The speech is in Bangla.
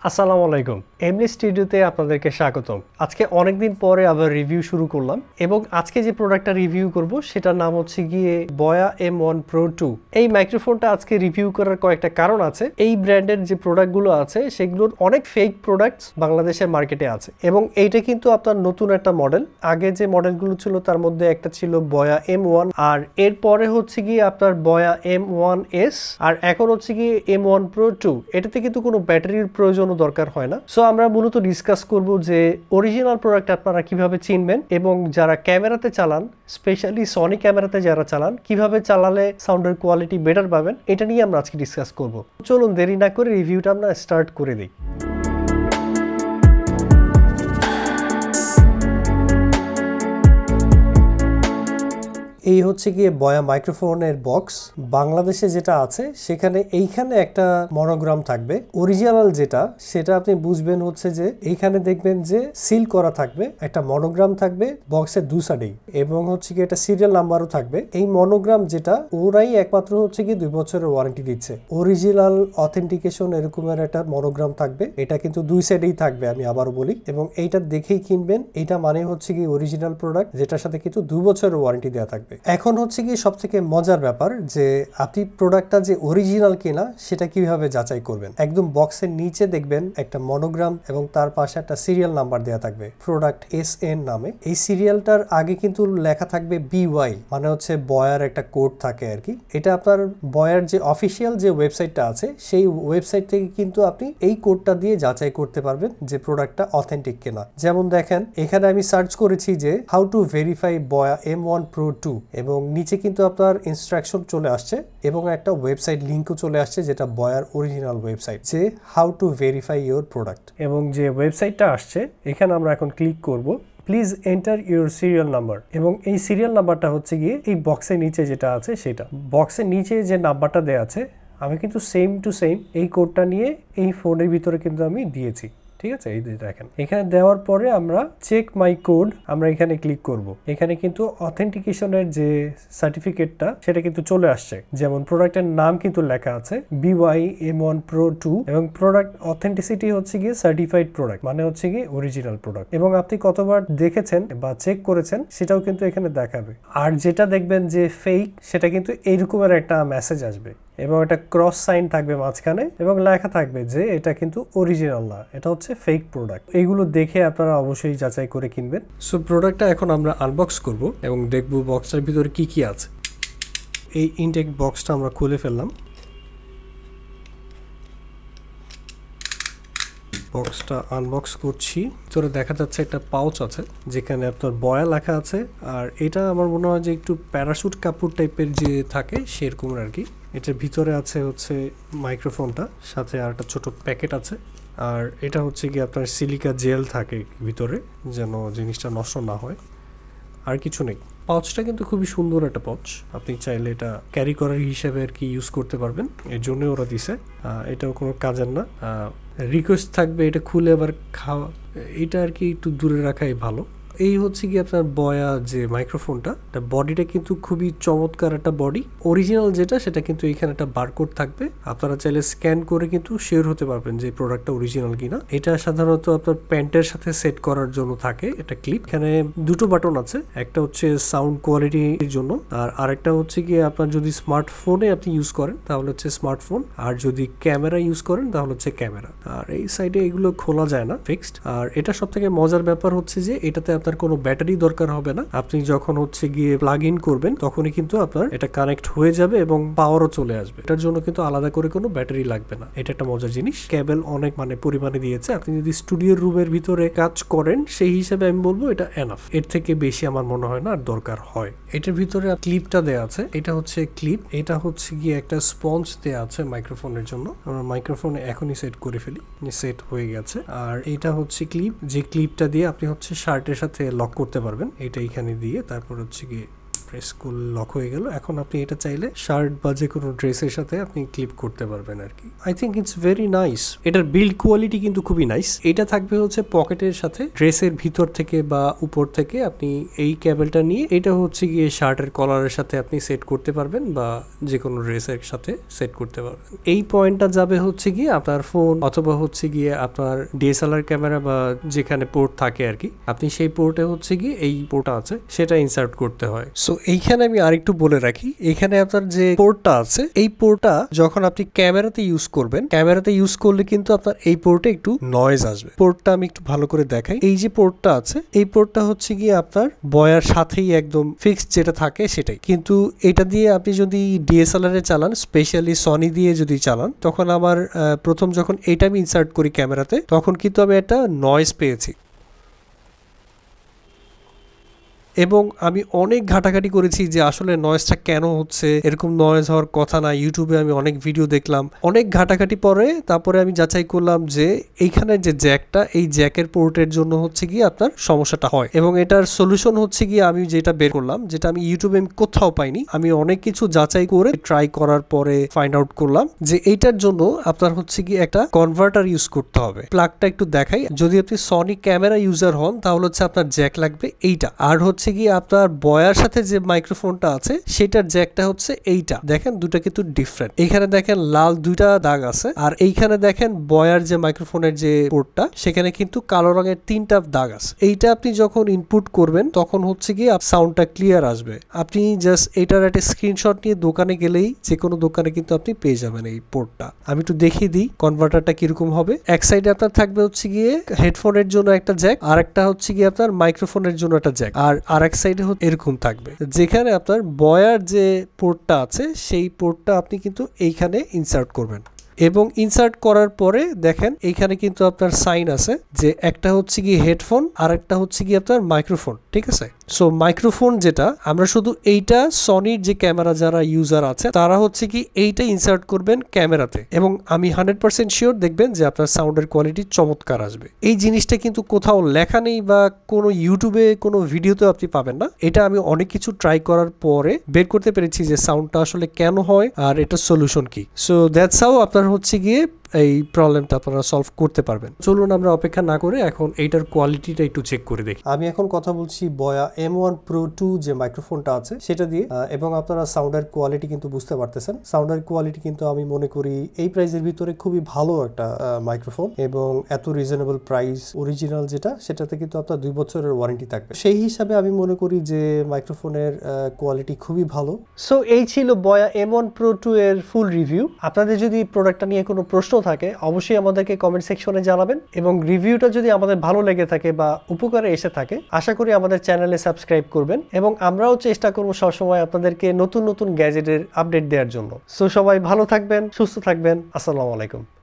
আসসালামু আলাইকুম এমলি স্টুডিওতে আপনাদেরকে স্বাগতম। আজকে অনেকদিন পরে আবার রিভিউ শুরু করলাম এবং আজকে যে প্রোডাক্টটা রিভিউ করব সেটার নাম হচ্ছে গিয়ে বয়া M1 Pro 2। এই মাইক্রোফোনটা আজকে রিভিউ করার কয়েকটা কারণ আছে। এই ব্র্যান্ডের যে প্রোডাক্টগুলো আছে সেগুলোর অনেক ফেক প্রোডাক্টস বাংলাদেশের মার্কেটে আছে এবং এইটা কিন্তু আপনার নতুন একটা মডেল। আগে যে মডেলগুলো ছিল তার মধ্যে একটা ছিল বয়া M1, আর এরপরে হচ্ছে গিয়ে আপনার বয়া M1S, আর এখন হচ্ছে গিয়ে M1 Pro 2। এটাতে কিন্তু কোনো ব্যাটারির প্রয়োজন দরকার হয় না। সো আমরা মূলত ডিসকাস করব যে অরিজিনাল প্রোডাক্ট আপনারা কিভাবে চিনবেন এবং যারা ক্যামেরাতে চালান, স্পেশালি সনি ক্যামেরাতে যারা চালান, কিভাবে চালালে সাউন্ডের কোয়ালিটি বেটার পাবেন, এটা নিয়ে আমরা আজকে ডিসকাস করব। চলুন দেরি না করে রিভিউটা আমরা স্টার্ট করে দিই। এই হচ্ছে গিয়ে বয়া মাইক্রোফোনের বক্স। বাংলাদেশে যেটা আছে সেখানে এইখানে একটা মনোগ্রাম থাকবে। অরিজিনাল যেটা সেটা আপনি বুঝবেন হচ্ছে যে এইখানে দেখবেন যে সিল করা থাকবে, একটা মনোগ্রাম থাকবে বক্সের দু সাইডেই, এবং হচ্ছে গিয়ে একটা সিরিয়াল নাম্বারও থাকবে। এই মনোগ্রাম যেটা ওরাই একমাত্র হচ্ছে গিয়ে 2 বছরের ওয়ারেন্টি দিচ্ছে। অরিজিনাল অথেন্টিকেশন এরকমের একটা মনোগ্রাম থাকবে, এটা কিন্তু দুই সাইডেই থাকবে, আমি আবারও বলি, এবং এইটা দেখেই কিনবেন। এইটা মানে হচ্ছে গিয়ে অরিজিনাল প্রোডাক্ট যেটার সাথে কিন্তু 2 বছরের ওয়ারেন্টি দেওয়া থাকবে। এখন হচ্ছে কি সবথেকে মজার ব্যাপার যে আপনি প্রোডাক্টটা যে অরিজিনাল কিনা সেটা কিভাবে যাচাই করবেন। একদম বক্সের নিচে দেখবেন একটা মনোগ্রাম এবং তার পাশে একটা সিরিয়াল নাম্বার দেওয়া থাকবে প্রোডাক্ট SN নামে। এই সিরিয়ালটার আগে কিন্তু লেখা থাকবে BY, মানে হচ্ছে বয়ার একটা কোড থাকে আর কি। এটা আপনার বয়ার যে অফিসিয়াল যে ওয়েবসাইটটা আছে সেই ওয়েবসাইট থেকে কিন্তু আপনি এই কোডটা দিয়ে যাচাই করতে পারবেন যে প্রোডাক্টটা অথেন্টিক কিনা। যেমন দেখেন এখানে আমি সার্চ করেছি যে হাউ টু ভেরিফাই বয়া M1 Pro 2 এবং নিচে কিন্তু আপনার ইনস্ট্রাকশন চলে আসছে এবং একটা ওয়েবসাইট লিঙ্কও চলে আসছে যেটা বয়ার অরিজিনাল ওয়েবসাইট, যে how to verify your product. এবং যে ওয়েবসাইটটা আসছে এখানে আমরা এখন ক্লিক করব। Please enter your serial number, এবং এই সিরিয়াল নাম্বারটা হচ্ছে গিয়ে এই বক্সের নিচে যেটা আছে সেটা। বক্সের নিচে যে নাম্বারটা দেওয়া আছে আমি কিন্তু সেম টু সেম এই কোডটা নিয়ে এই ফোনের ভিতরে কিন্তু আমি দিয়েছি। ঠিক আছে, এই দেখেন এখানে দেওয়ার পরে আমরা চেক মাই কোড, আমরা এখানে ক্লিক করব। এখানে কিন্তু অথেন্টিকেশনের যে সার্টিফিকেটটা সেটা কিন্তু চলে আসছে। যেমন প্রোডাক্টের নাম কিন্তু লেখা আছে BY M1 Pro 2 এবং প্রোডাক্ট অথেন্টিসিটি হচ্ছে গিয়ে সার্টিফাইড প্রোডাক্ট, মানে হচ্ছে গিয়ে অরিজিনাল প্রোডাক্ট, এবং আপনি কতবার দেখেছেন বা চেক করেছেন সেটাও কিন্তু এখানে দেখাবে। আর যেটা দেখবেন যে ফেক, সেটা কিন্তু এইরকমের একটা মেসেজ আসবে এবং একটা ক্রস সাইন থাকবে মাঝখানে এবং লেখা থাকবে যে এটা কিন্তু অরিজিনাল না, এটা হচ্ছে ফেক প্রোডাক্ট। এইগুলো দেখে আপনারা অবশ্যই যাচাই করে কিনবেন। সো প্রোডাক্টটা এখন আমরা আনবক্স করব এবং দেখব বক্সটার ভিতরে কি কি আছে। এই ইনটেক বক্সটা আমরা খুলে ফেললাম। বক্সটা আনবক্স করছি। ভিতরে দেখা যাচ্ছে একটা পাউচ আছে যেখানে আপনার বয়া লেখা আছে, আর এটা আমার মনে হয় যে একটু প্যারাশুট কাপড় টাইপের যে থাকে সেরকম আর কি। এটার ভিতরে আছে হচ্ছে মাইক্রোফোনটা, সাথে আর একটা ছোট প্যাকেট আছে, আর এটা হচ্ছে কি আপনার সিলিকা জেল থাকে ভিতরে যেন জিনিসটা নষ্ট না হয়, আর কিছু নেই। পাউচটা কিন্তু খুবই সুন্দর একটা পাউচ, আপনি চাইলে এটা ক্যারি করার হিসেবে আর কি ইউজ করতে পারবেন, এর জন্য ওরা দিছে। এটাও কোনো কাজের না। রিকোয়েস্ট থাকবে এটা খুলে আবার খাওয়া, এটা আর কি একটু দূরে রাখাই ভালো। এই হচ্ছে কি আপনার বয়া যে মাইক্রোফোনটা, বডিটা কিন্তু খুবই চমৎকার একটা বডি। অরিজিনাল যেটা সেটা কিন্তু এখানে একটা বারকোড থাকবে, আপনারা চাইলে স্ক্যান করে কিন্তু শিওর হতে পারবেন যে প্রোডাক্টটা অরিজিনাল কিনা। এটা সাধারণত আপনার প্যান্টের সাথে সেট করার জন্য থাকে এটা ক্লিপ। এখানে দুটো বাটন আছে, একটা হচ্ছে সাউন্ড কোয়ালিটির জন্য, আর আরেকটা হচ্ছে কি আপনার যদি স্মার্টফোনে আপনি ইউজ করেন তাহলে হচ্ছে স্মার্টফোন, আর যদি ক্যামেরা ইউজ করেন তাহলে হচ্ছে ক্যামেরা। আর এই সাইডে এগুলো খোলা যায় না, ফিক্সড। আর এটা সব থেকে মজার ব্যাপার হচ্ছে যে এটাতে আপনার কোনো ব্যাটারি দরকার হবে না। আপনি যখন হচ্ছে গিয়ে প্লাগ ইন করবেন তখনই কিন্তু আপনার এটা কানেক্ট হয়ে যাবে এবং পাওয়ারও চলে আসবে। এটার জন্য কিন্তু আলাদা করে কোনো ব্যাটারি লাগবে না, এটা একটা মজার জিনিস। কেবল অনেক পরিমাণে দিয়েছে, আপনি যদি স্টুডিওর রুমের ভিতরে কাজ করেন সেই হিসেবে আমি বলবো এটা এনাফ। এর থেকে বেশি আমার মনে হয় না আর দরকার হয়। এটার ভিতরে ক্লিপটা দেওয়া আছে, এটা হচ্ছে ক্লিপ, এটা হচ্ছে গিয়ে একটা স্পঞ্জ দেওয়া আছে মাইক্রোফোনের জন্য। আমরা মাইক্রোফোনে এখনই সেট করে ফেলি, সেট হয়ে গেছে। আর এটা হচ্ছে ক্লিপ, যে ক্লিপটা দিয়ে আপনি হচ্ছে শার্টের সাথে লক করতে পারবেন। এটা এখানে দিয়ে তারপর হচ্ছে গিয়ে প্রেস করলে লক হয়ে গেল। এখন আপনি এটা চাইলে শার্ট বা যে কোনো ড্রেসের সাথে আপনি ক্লিপ করতে পারবেন আর কি। I think it's very nice. এটার বিল্ড কোয়ালিটি কিন্তু খুবই নাইস। এটা থাকবে হচ্ছে পকেটের সাথে, ড্রেসের ভিতর থেকে বা উপর থেকে আপনি এই কেবলটা নিয়ে এটা হচ্ছে গিয়ে শার্টের কলারের সাথে আপনি সেট করতে পারবেন বা যে কোনো ড্রেসের সাথে সেট করতে পারবেন। এই পয়েন্টটা যাবে হচ্ছে গিয়ে আপনার ফোন অথবা হচ্ছে গিয়ে আপনার ডিএসএলআর ক্যামেরা বা যেখানে পোর্ট থাকে আর কি, আপনি সেই পোর্টে হচ্ছে গিয়ে এই পোর্টটা আছে সেটা ইনসার্ট করতে হয়। সো এইখানে আমি আরেকটু বলে রাখি, এখানে আপনার যে পোর্টটা আছে এই পোর্টটা যখন আপনি ক্যামেরাতে ইউজ করবেন, ক্যামেরাতে ইউজ করলে কিন্তু আপনার এই পোর্টে একটু নয়েজ আসবে। পোর্টটা আমি একটু ভালো করে দেখাই। এই যে পোর্টটা আছে এই পোর্টটা হচ্ছে গিয়ে আপনার বয়ার সাথেই একদম ফিক্সড যেটা থাকে সেটাই, কিন্তু এটা দিয়ে আপনি যদি ডিএসএলআর এ চালান, স্পেশালি সনি দিয়ে যদি চালান, তখন আমার প্রথম যখন এটা আমি ইনসার্ট করি ক্যামেরাতে তখন কিন্তু আমি একটা নয়েজ পেয়েছি এবং আমি অনেক ঘাটাঘাটি করেছি যে আসলে নয়েজটা কেন হচ্ছে, এরকম নয়েজ হওয়ার কথা না। ইউটিউবে আমি অনেক ভিডিও দেখলাম, অনেক ঘাটাঘাটি পরে তারপরে আমি যাচাই করলাম যে এইখানে যে জ্যাকটা, এই জ্যাকের পোর্টের জন্য হচ্ছে গিয়ে আপনার সমস্যাটা হয় এবং এটার সলিউশন হচ্ছে গিয়ে আমি যেটা বের করলাম, যেটা আমি ইউটিউবে কোথাও পাইনি, আমি অনেক কিছু যাচাই করে ট্রাই করার পরে ফাইন্ড আউট করলাম যে এইটার জন্য আপনার হচ্ছে গিয়ে একটা কনভার্টার ইউজ করতে হবে। প্লাগটা একটু দেখাই, যদি আপনি সনি ক্যামেরা ইউজার হন তাহলে হচ্ছে আপনার জ্যাক লাগবে এইটা, আর হচ্ছে গিয়ে আপনার বয়ার সাথে যে মাইক্রোফোনটা আছে সেটার জ্যাকটা হচ্ছে এইটা। দেখেন দুটা কিন্তু ডিফারেন্ট, এইখানে দেখেন লাল দুইটা দাগ আছে আর এইখানে দেখেন বয়ার যে মাইক্রোফোনের যে পোর্টটা সেখানে কিন্তু কালো রঙের তিনটা দাগ আছে। এইটা আপনি যখন ইনপুট করবেন তখন হচ্ছে গিয়ে সাউন্ডটা ক্লিয়ার আসবে। আপনি জাস্ট এটার একটা স্ক্রিনশট নিয়ে দোকানে গেলেই যে কোনো দোকানে কিন্তু আপনি পেয়ে যাবেন এই পোর্টটা। আমি একটু দেখিয়ে দিই কনভার্টারটা কিরকম হবে। এক সাইডে আপনার থাকবে হচ্ছে গিয়ে হেডফোনের জন্য একটা জ্যাক, আর একটা হচ্ছে গিয়ে আপনার মাইক্রোফোনের জন্য একটা জ্যাক, আর আরেক সাইডে এরকম থাকবে যেখানে আপনার বয়ার যে পোর্টটা আছে সেই পোর্টটা আপনি কিন্তু এইখানে ইনসার্ট করবেন এবং ইনসার্ট করার পরে দেখেন এইখানে কিন্তু আপনার সাইন আছে যে একটা হচ্ছে কি হেডফোন আর একটা হচ্ছে কি আপনার মাইক্রোফোন, ঠিক আছে। সো মাইক্রোফোন যেটা আমরা শুধু এইটা সনির যে ক্যামেরা যারা ইউজার আছে তারা হচ্ছে কি এইটা ইনসার্ট করবেন ক্যামেরাতে এবং আমি 100% শিওর দেখবেন যে আপনার সাউন্ডের কোয়ালিটি চমৎকার আসবে। এই জিনিসটা কিন্তু কোথাও লেখা নেই বা কোনো ইউটিউবে কোনো ভিডিওতে আপনি পাবেন না। এটা আমি অনেক কিছু ট্রাই করার পরে বের করতে পেরেছি যে সাউন্ডটা আসলে কেন হয় আর এটার সলিউশন কি। সো দ্যাটস হাউ আপনার হচ্ছে গিয়ে এই প্রবলেমটা আপনারা সলভ করতে পারবেন। চলুন আমরা অপেক্ষা না করে এখন এইটার কোয়ালিটিটা একটু চেক করে দেখি। আমি এখন কথা বলছি বয়া M1 Pro 2 যে মাইক্রোফোনটা আছে সেটা দিয়ে এবং আপনারা সাউন্ডের কোয়ালিটি কিন্তু বুঝতে পারতেছেন। সাউন্ডের কোয়ালিটি কিন্তু আমি মনে করি এই প্রাইসের ভিতরে খুবই ভালো একটা মাইক্রোফোন এবং এত রিজনেবল প্রাইস, অরিজিনাল যেটা সেটাতে কিন্তু আপনার 2 বছরের ওয়ারেন্টি থাকবে। সেই হিসাবে আমি মনে করি যে মাইক্রোফোনের কোয়ালিটি খুবই ভালো। সো এই ছিল বয়া M1 Pro 2 এর ফুল রিভিউ। আপনাদের যদি প্রোডাক্টটা নিয়ে কোনো প্রশ্ন থাকে অবশ্যই আমাদেরকে কমেন্ট সেকশনে জানাবেন এবং রিভিউটা যদি আমাদের ভালো লেগে থাকে বা উপকারে এসে থাকে আশা করি আমাদের চ্যানেলে সাবস্ক্রাইব করবেন এবং আমরাও চেষ্টা করব সবসময় আপনাদেরকে নতুন নতুন গ্যাজেটের আপডেট দেওয়ার জন্য। সো সবাই ভালো থাকবেন, সুস্থ থাকবেন। আসসালামু আলাইকুম।